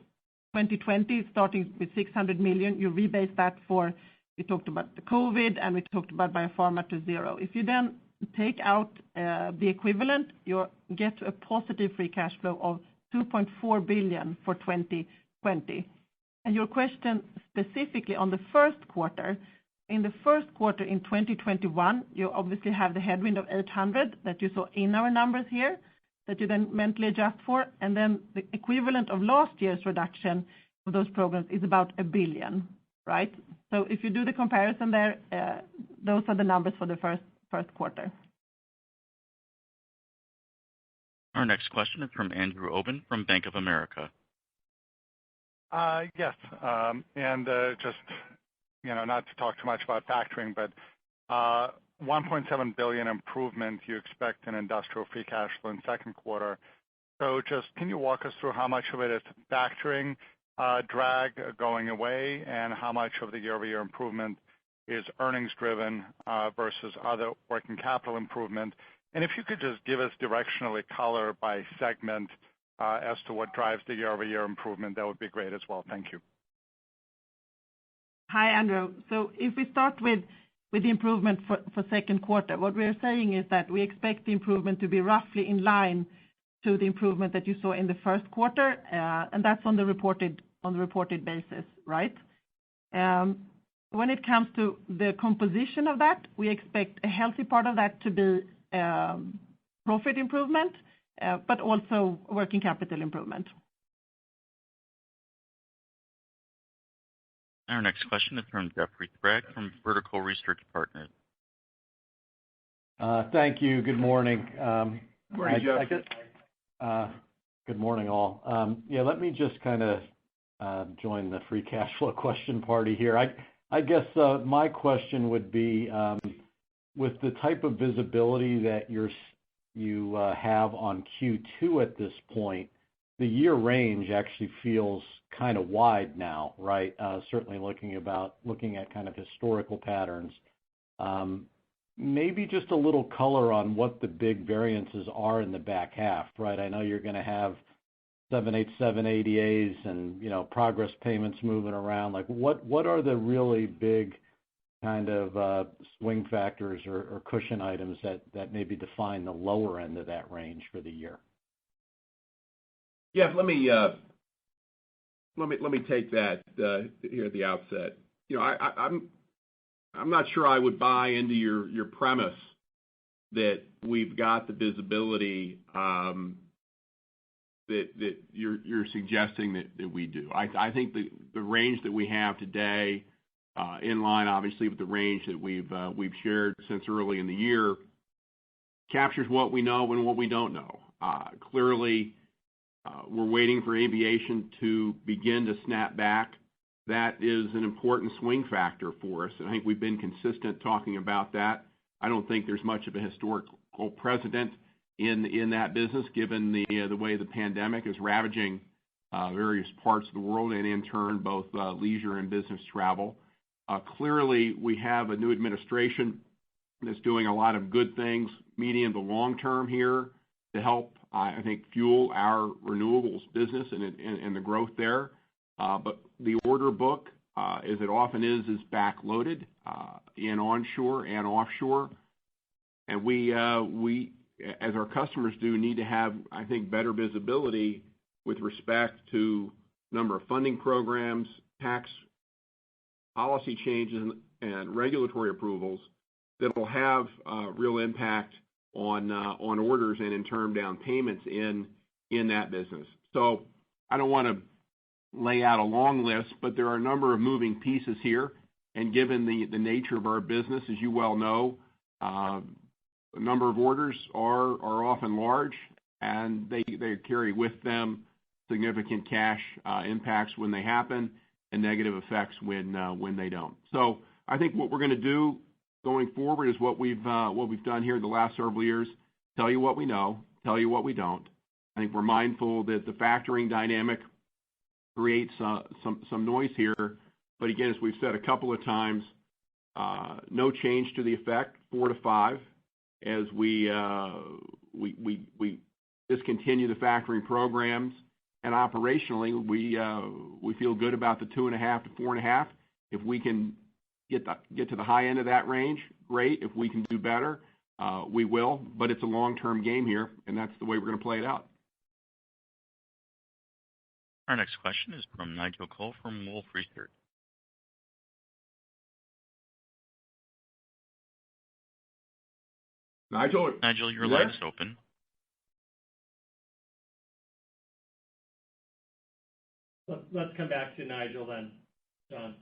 2020 starting with $600 million. You rebase that we talked about the COVID, and we talked about biopharma to zero. If you then take out the equivalent, you get a positive free cash flow of $2.4 billion for 2020. And your question specifically on the first quarter, in the first quarter in 2021, you obviously have the headwind of 800 that you saw in our numbers here that you then mentally adjust for. And then the equivalent of last year's reduction of those programs is about $1 billion, right? So if you do the comparison there, those are the numbers for the first quarter. Our next question is from Andrew Obin from Bank of America. Yes, and just not to talk too much about factoring, but 1.7 billion improvement you expect in industrial free cash flow in second quarter. So just can you walk us through how much of it is factoring drag going away, and how much of the year-over-year improvement is earnings driven versus other working capital improvement? And if you could just give us directionally color by segment as to what drives the year-over-year improvement, that would be great as well. Thank you. Hi, Andrew. So if we start with the improvement for second quarter, what we're saying is that we expect the improvement to be roughly in line to the improvement that you saw in the first quarter, and that's on the reported on the reported basis, right? When it comes to the composition of that, we expect a healthy part of that to be profit improvement, but also working capital improvement. Our next question is from Jeffrey Sprague from Vertical Research Partners. Thank you. Good morning. Morning, Jeff. Good morning, all. Let me just kind of join the free cash flow question party here. I guess my question would be, with the type of visibility that you have on Q2 at this point, the year range actually feels kind of wide now, right? Certainly looking at kind of historical patterns. Maybe just a little color on what the big variances are in the back half, right? I know you're going to have 787 ADAs and progress payments moving around. Like what are the really big kind of swing factors or cushion items that maybe define the lower end of that range for the year? Jeff, let me take that here at the outset. I'm not sure I would buy into your premise that we've got the visibility that you're suggesting that we do. I think the range that we have today, in line obviously with the range that we've shared since early in the year, captures what we know and what we don't know. Clearly, we're waiting for aviation to begin to snap back. That is an important swing factor for us, and I think we've been consistent talking about that. I don't think there's much of a historical precedent in that business, given the way the pandemic is ravaging various parts of the world, and in turn both leisure and business travel. Clearly, we have a new administration that's doing a lot of good things, medium to long term here, to help I think fuel our renewables business and the growth there. But the order book, as it often is backloaded in onshore and offshore. And we, as our customers do, need to have, I think, better visibility with respect to number of funding programs, tax policy changes, and regulatory approvals that will have real impact on orders and in turn down payments in that business. So I don't want to lay out a long list, but there are a number of moving pieces here. And given the nature of our business, as you well know, a number of orders are often large, and they carry with them significant cash impacts when they happen and negative effects when they don't. So I think what we're going to do going forward is what we've done here in the last several years: tell you what we know, tell you what we don't. I think we're mindful that the factoring dynamic creates some noise here, but again, as we've said a couple of times, no change to the effect, 4 to 5, as we discontinue the factoring programs, and operationally we feel good about the 2.5 to 4.5. If we can get to the high end of that range, great. If we can do better, we will. But it's a long-term game here, and that's the way we're going to play it out. Our next question is from Nigel Coe from Wolfe Research. Nigel, your line is open. Let's come back to Nigel then, John.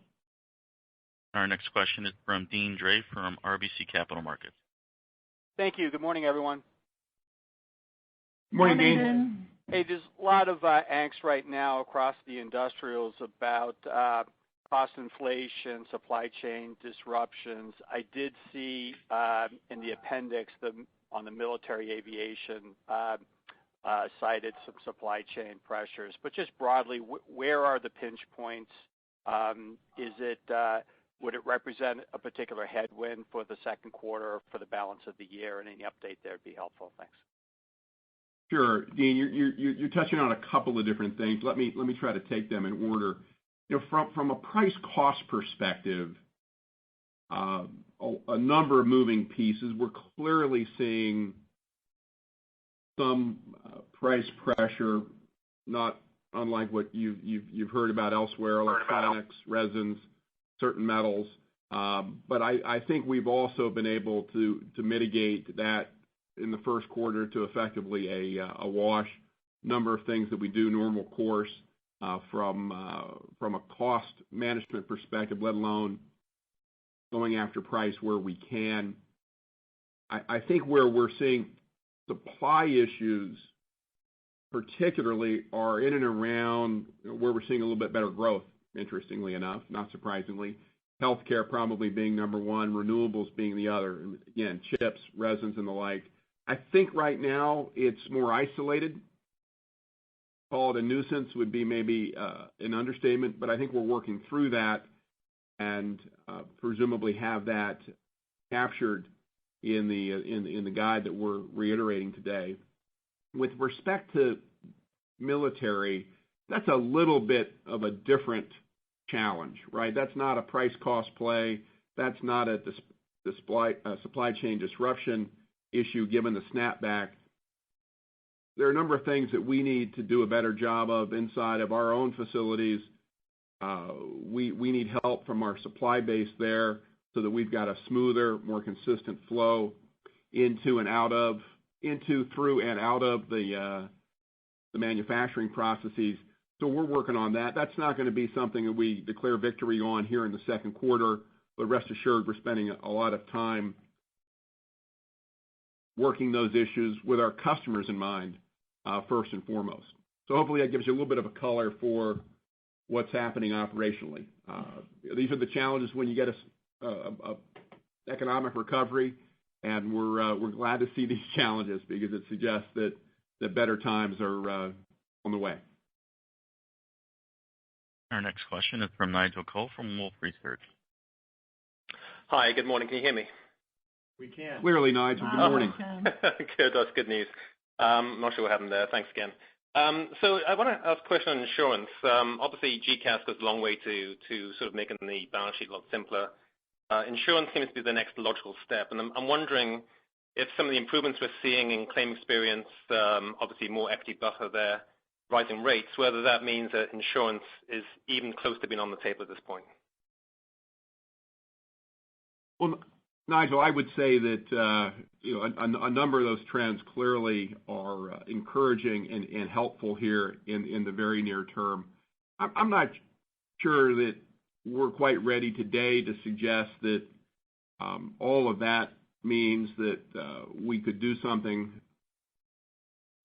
Our next question is from Deane Dray from RBC Capital Markets. Thank you. Good morning, everyone. Morning, Deane. Hey, there's a lot of angst right now across the industrials about cost inflation, supply chain disruptions. I did see in the appendix on the military aviation cited some supply chain pressures. But just broadly, where are the pinch points? Would it represent a particular headwind for the second quarter or for the balance of the year? And any update there would be helpful. Thanks. Sure, Dean. You're touching on a couple of different things. Let me try to take them in order. From a price cost perspective, a number of moving pieces. We're clearly seeing some price pressure, not unlike what you've heard about elsewhere, electronics, resins, certain metals. But I think we've also been able to mitigate that in the first quarter to effectively a wash. Number of things that we do normal course from a cost management perspective, let alone going after price where we can. I think where we're seeing supply issues particularly are in and around where we're seeing a little bit better growth, interestingly enough, not surprisingly. Healthcare probably being number one, renewables being the other. And again, chips, resins, and the like. I think right now it's more isolated. Call it a nuisance would be maybe an understatement, but I think we're working through that and presumably have that captured in the guide that we're reiterating today. With respect to military, that's a little bit of a different challenge, right? That's not a price cost play. That's not a supply chain disruption issue given the snapback. There are a number of things that we need to do a better job of inside of our own facilities. We need help from our supply base there so that we've got a smoother, more consistent flow through and out of the manufacturing processes. So we're working on that. That's not going to be something that we declare victory on here in the second quarter, but rest assured we're spending a lot of time working those issues with our customers in mind, first and foremost. So hopefully that gives you a little bit of a color for what's happening operationally. These are the challenges when you get a economic recovery, and we're glad to see these challenges because it suggests that better times are on the way. Our next question is from Nigel Coe from Wolfe Research. Hi, good morning. Can you hear me? We can. Clearly, Nigel. Good morning. Good. That's good news. I'm not sure what happened there. Thanks again. So I want to ask a question on insurance. Obviously, GCAS goes a long way to sort of making the balance sheet a lot simpler. Insurance seems to be the next logical step, and I'm wondering if some of the improvements we're seeing in claim experience, obviously more equity buffer there, rising rates, whether that means that insurance is even close to being on the table at this point. Well, Nigel, I would say that a number of those trends clearly are encouraging and helpful here in the very near term. I'm not sure that we're quite ready today to suggest that all of that means that we could do something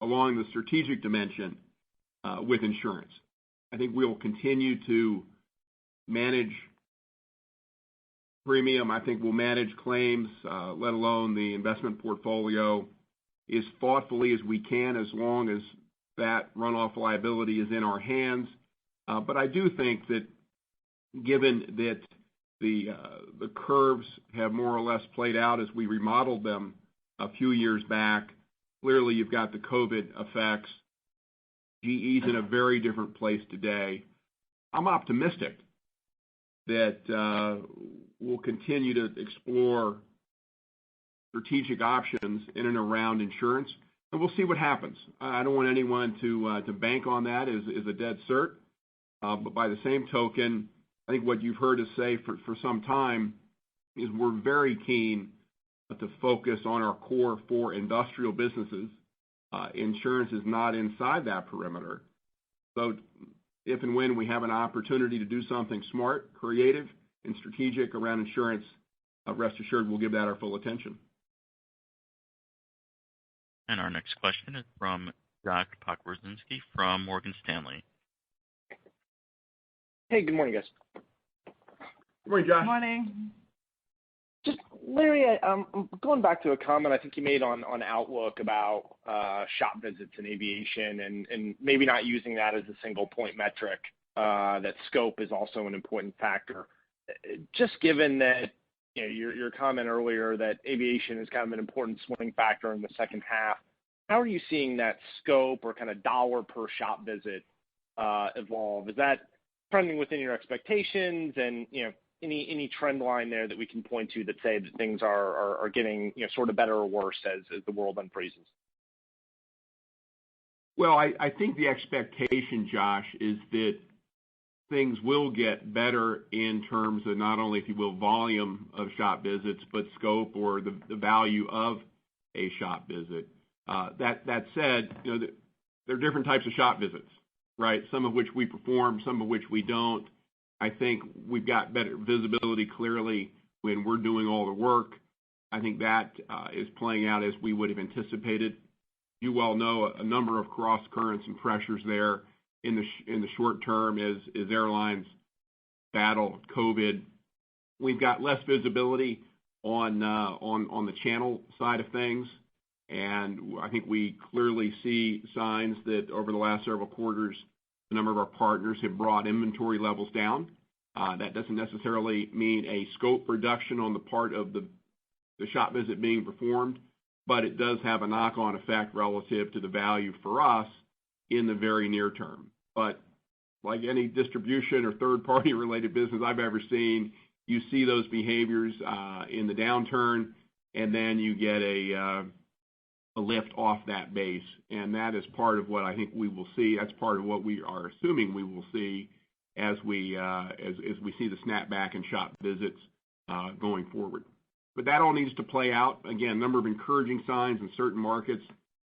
along the strategic dimension with insurance. I think we'll continue to manage premium. I think we'll manage claims, let alone the investment portfolio, as thoughtfully as we can as long as that runoff liability is in our hands. But I do think that given that the curves have more or less played out as we remodeled them a few years back, clearly you've got the COVID effects. GE's in a very different place today. I'm optimistic that we'll continue to explore strategic options in and around insurance, and we'll see what happens. I don't want anyone to bank on that as a dead cert, but by the same token, I think what you've heard us say for some time is we're very keen to focus on our core four industrial businesses. Insurance is not inside that perimeter. So if and when we have an opportunity to do something smart, creative, and strategic around insurance, rest assured we'll give that our full attention. And our next question is from Josh Pokrzywinski from Morgan Stanley. Hey, good morning, guys. Good morning, Josh. Good morning. Just, Larry, I'm going back to a comment I think you made on Outlook about shop visits in aviation and maybe not using that as a single point metric, that scope is also an important factor. Just given that, you know, your comment earlier that aviation is kind of an important swing factor in the second half, how are you seeing that scope or kind of dollar per shop visit evolve? Is that trending within your expectations, and, you know, any trend line there that we can point to that say that things are getting, you know, sort of better or worse as the world unfreezes? Well, I think the expectation, Josh, is that things will get better in terms of not only, if you will, volume of shop visits, but scope or the value of a shop visit. That said, there are different types of shop visits, right? Some of which we perform, some of which we don't. I think we've got better visibility clearly when we're doing all the work. I think that is playing out as we would have anticipated. You well know a number of cross currents and pressures there in the short term as airlines battle COVID. We've got less visibility on the channel side of things, and I think we clearly see signs that over the last several quarters, a number of our partners have brought inventory levels down. That doesn't necessarily mean a scope reduction on the part of the shop visit being performed, but it does have a knock-on effect relative to the value for us in the very near term. But like any distribution or third-party related business I've ever seen, you see those behaviors in the downturn, and then you get a lift off that base, and that is part of what I think we will see. That's part of what we are assuming we will see as we see the snapback in shop visits going forward. But that all needs to play out. Again, a number of encouraging signs in certain markets,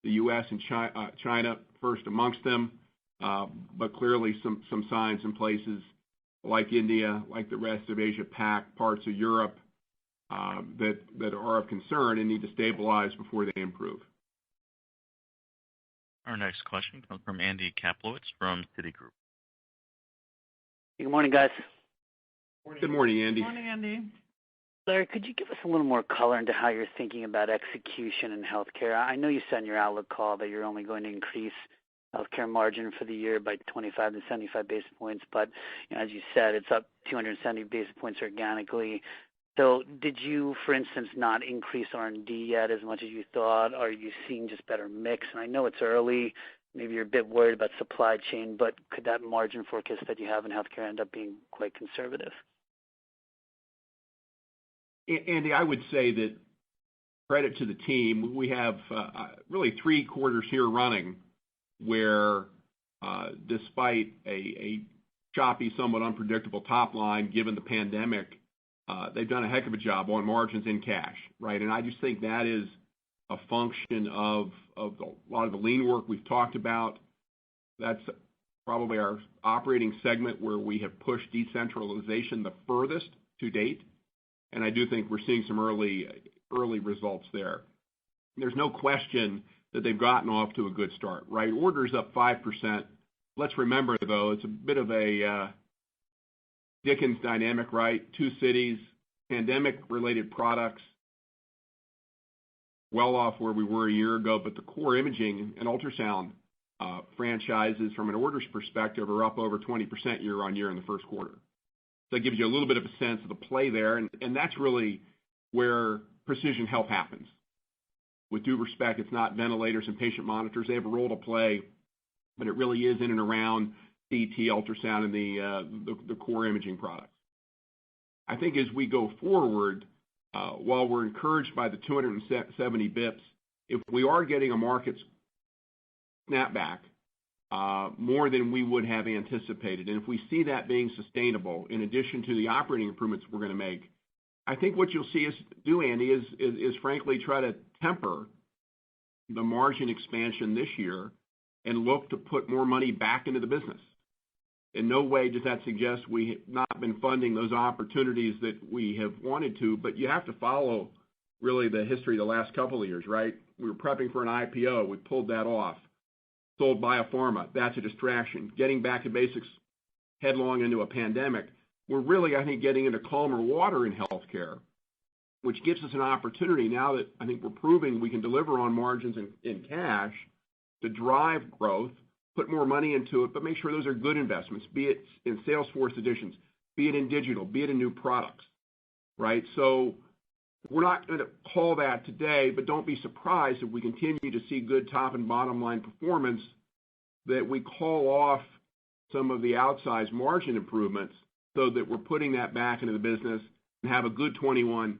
the U.S. and China first amongst them, but clearly some signs in places like India, like the rest of Asia Pac, parts of Europe, that are of concern and need to stabilize before they improve. Our next question comes from Andy Kaplowitz from Citigroup. Good morning, guys. Good morning, Andy. Good morning, Andy. Larry, could you give us a little more color into how you're thinking about execution in healthcare? I know you said in your outlook call that you're only going to increase healthcare margin for the year by 25 to 75 basis points, but as you said, it's up 270 basis points organically. So did you, for instance, not increase R&D yet as much as you thought? Are you seeing just better mix? And I know it's early. Maybe you're a bit worried about supply chain, but could that margin forecast that you have in healthcare end up being quite conservative? Andy, I would say that credit to the team. We have really 3 quarters here running where despite a choppy, somewhat unpredictable top line given the pandemic, they've done a heck of a job on margins in cash, right? And I just think that is a function of a lot of the lean work we've talked about. That's probably our operating segment where we have pushed decentralization the furthest to date. And I do think we're seeing some early results there. There's no question that they've gotten off to a good start, right? Orders up 5%. Let's remember, though, it's a bit of a Dickens dynamic, right? 2 cities, pandemic-related products, well off where we were a year ago, but the core imaging and ultrasound franchises from an orders perspective are up over 20% year on year in the first quarter. So that gives you a little bit of a sense of the play there, and that's really where precision health happens. With due respect, it's not ventilators and patient monitors. They have a role to play, but it really is in and around CT, ultrasound, and the core imaging products. I think as we go forward, while we're encouraged by the 270 bips, if we are getting a market snapback more than we would have anticipated, and if we see that being sustainable, in addition to the operating improvements we're going to make, I think what you'll see us do, Andy, is frankly try to temper the margin expansion this year and look to put more money back into the business. In no way does that suggest we have not been funding those opportunities that we have wanted to, but you have to follow really the history of the last couple of years, right? We were prepping for an IPO. We pulled that off. Sold biopharma. That's a distraction. Getting back to basics headlong into a pandemic. We're really, I think, getting into calmer water in healthcare, which gives us an opportunity now that I think we're proving we can deliver on margins in cash to drive growth, put more money into it, but make sure those are good investments, be it in sales force additions, be it in digital, be it in new products, right? So we're not going to call that today, but don't be surprised if we continue to see good top and bottom line performance, that we call off some of the outsized margin improvements so that we're putting that back into the business and have a good 21,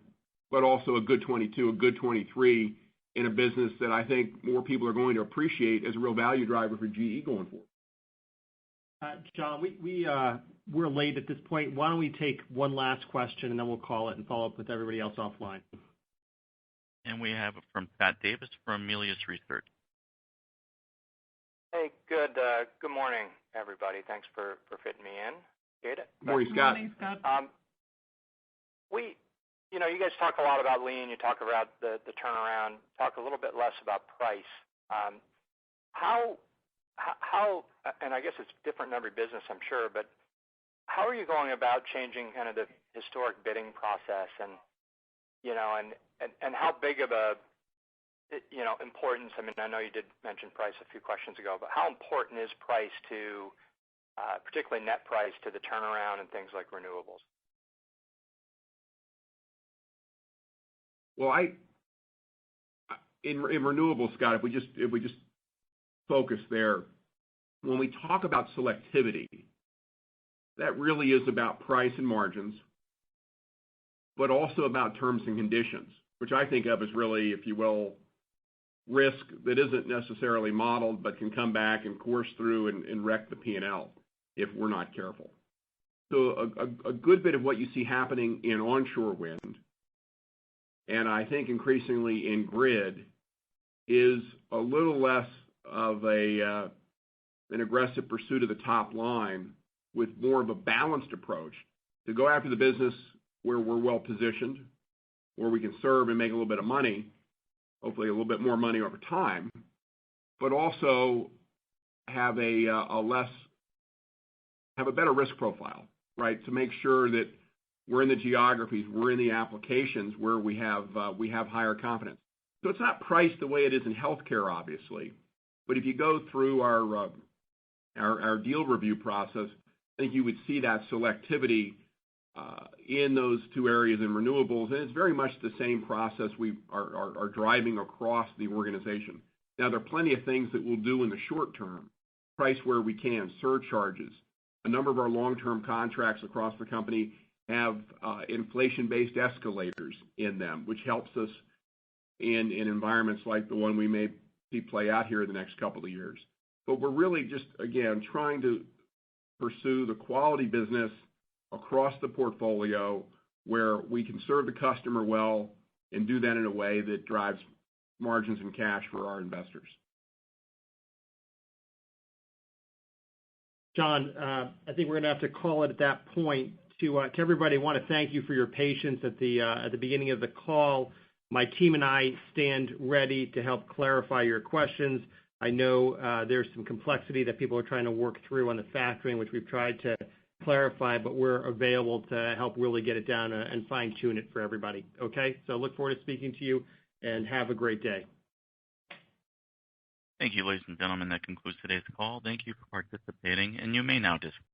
but also a good 22, a good 23, in a business that I think more people are going to appreciate as a real value driver for GE going forward. John, we're late at this point. Why don't we take one last question, and then we'll call it and follow up with everybody else offline. And we have it from Scott Davis from Melius Research. Hey, good morning, everybody. Thanks for fitting me in. Get it? Morning, Scott. Morning, Scott. You guys talk a lot about lean. You talk about the turnaround. Talk a little bit less about price. How, and I guess it's different in every business, I'm sure, but how are you going about changing kind of the historic bidding process, and how big of a importance? I mean, I know you did mention price a few questions ago, but how important is price to, particularly net price, to the turnaround and things like renewables? Well, in renewables, Scott, if we just focus there, when we talk about selectivity, that really is about price and margins, but also about terms and conditions, which I think of as really, if you will, risk that isn't necessarily modeled, but can come back and course through and wreck the P&L if we're not careful. So a good bit of what you see happening in onshore wind, and I think increasingly in grid, is a little less of an aggressive pursuit of the top line with more of a balanced approach to go after the business where we're well positioned, where we can serve and make a little bit of money, hopefully a little bit more money over time, but also have a better risk profile, right? To make sure that we're in the geographies, we're in the applications where we have higher confidence. So it's not priced the way it is in healthcare, obviously, but if you go through our deal review process, I think you would see that selectivity in those two areas in renewables, and it's very much the same process we are driving across the organization. Now, there are plenty of things that we'll do in the short term, price where we can, surcharges. A number of our long-term contracts across the company have inflation-based escalators in them, which helps us in environments like the one we may see play out here in the next couple of years. But we're really just, again, trying to pursue the quality business across the portfolio where we can serve the customer well and do that in a way that drives margins and cash for our investors. John, I think we're going to have to call it at that point. To everybody, I want to thank you for your patience at the beginning of the call. My team and I stand ready to help clarify your questions. I know there's some complexity that people are trying to work through on the factoring, which we've tried to clarify, but we're available to help really get it down and fine-tune it for everybody, okay? So look forward to speaking to you, and have a great day. Thank you, ladies and gentlemen. That concludes today's call. Thank you for participating, and you may now disconnect.